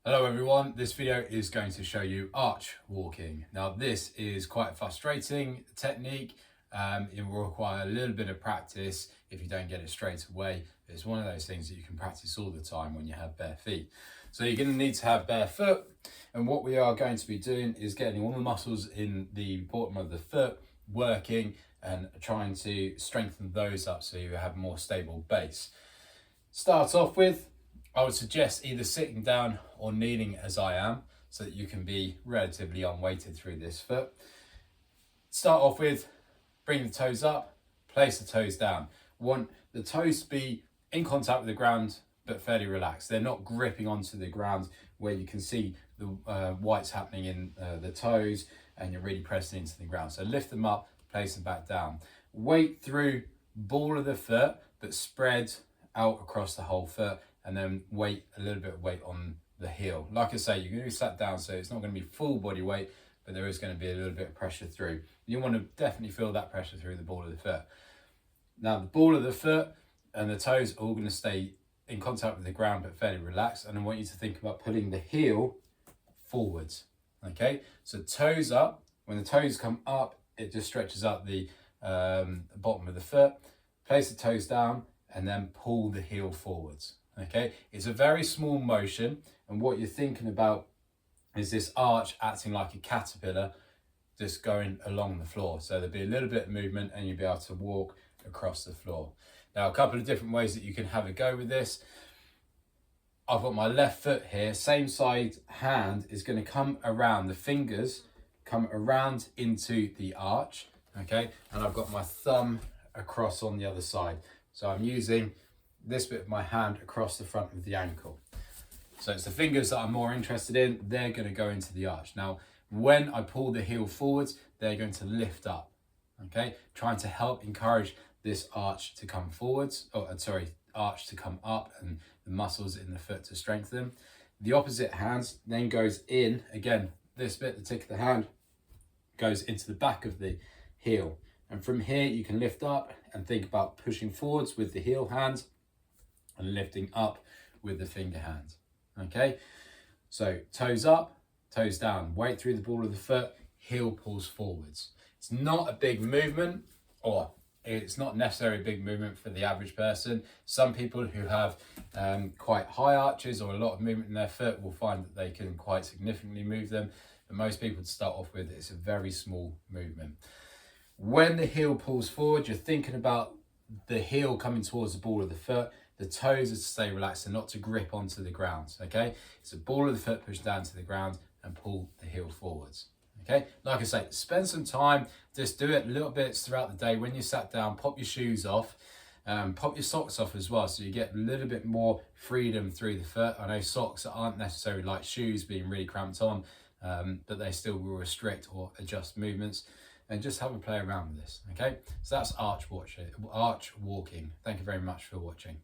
Hello everyone, this video is going to show you arch walking. Now this is quite a frustrating technique. It will require a little bit of practice if you don't get it straight away. It's one of those things that you can practice all the time when you have bare feet. So you're going to need to have bare foot, and what we are going to be doing is getting all the muscles in the bottom of the foot working and trying to strengthen those up so you have a more stable base. Start off with, I would suggest either sitting down or kneeling as I am so that you can be relatively unweighted through this foot. Start off with, bring the toes up, place the toes down. Want the toes to be in contact with the ground but fairly relaxed. They're not gripping onto the ground where you can see the whites happening in the toes and you're really pressing into the ground. So lift them up, place them back down. Weight through ball of the foot but spread out across the whole foot, and then a little bit of weight on the heel. Like I say, you're going to be sat down, so it's not going to be full body weight, but there is going to be a little bit of pressure through. You want to definitely feel that pressure through the ball of the foot. Now, the ball of the foot and the toes are all going to stay in contact with the ground, but fairly relaxed. And I want you to think about putting the heel forwards. Okay, so toes up. When the toes come up, it just stretches out the bottom of the foot. Place the toes down and then pull the heel forwards. Okay, it's a very small motion, and what you're thinking about is this arch acting like a caterpillar just going along the floor. So there'll be a little bit of movement and you'll be able to walk across the floor. Now, a couple of different ways that you can have a go with this. I've got my left foot here, same side hand is going to come around, the fingers come around into the arch, okay, and I've got my thumb across on the other side. So I'm using this bit of my hand across the front of the ankle. So it's the fingers that I'm more interested in. They're going to go into the arch. Now, when I pull the heel forwards, they're going to lift up, okay? Trying to help encourage this arch to come forwards, arch to come up and the muscles in the foot to strengthen. The opposite hand then goes in, again, this bit, the tick of the hand, goes into the back of the heel. And from here, you can lift up and think about pushing forwards with the heel hand and lifting up with the finger hand. Okay, so toes up, toes down, weight through the ball of the foot, heel pulls forwards. It's not a big movement, or it's not necessarily a big movement for the average person. Some people who have quite high arches or a lot of movement in their foot will find that they can quite significantly move them. But most people, to start off with, it's a very small movement. When the heel pulls forward, you're thinking about the heel coming towards the ball of the foot. The toes are to stay relaxed and not to grip onto the ground, okay? It's the ball of the foot pushed down to the ground and pull the heel forwards, okay? Like I say, spend some time, just do it little bits throughout the day. When you sat down, pop your shoes off, pop your socks off as well, so you get a little bit more freedom through the foot. I know socks aren't necessarily like shoes being really cramped on, but they still will restrict or adjust movements. And just have a play around with this, okay? So that's arch walking. Thank you very much for watching.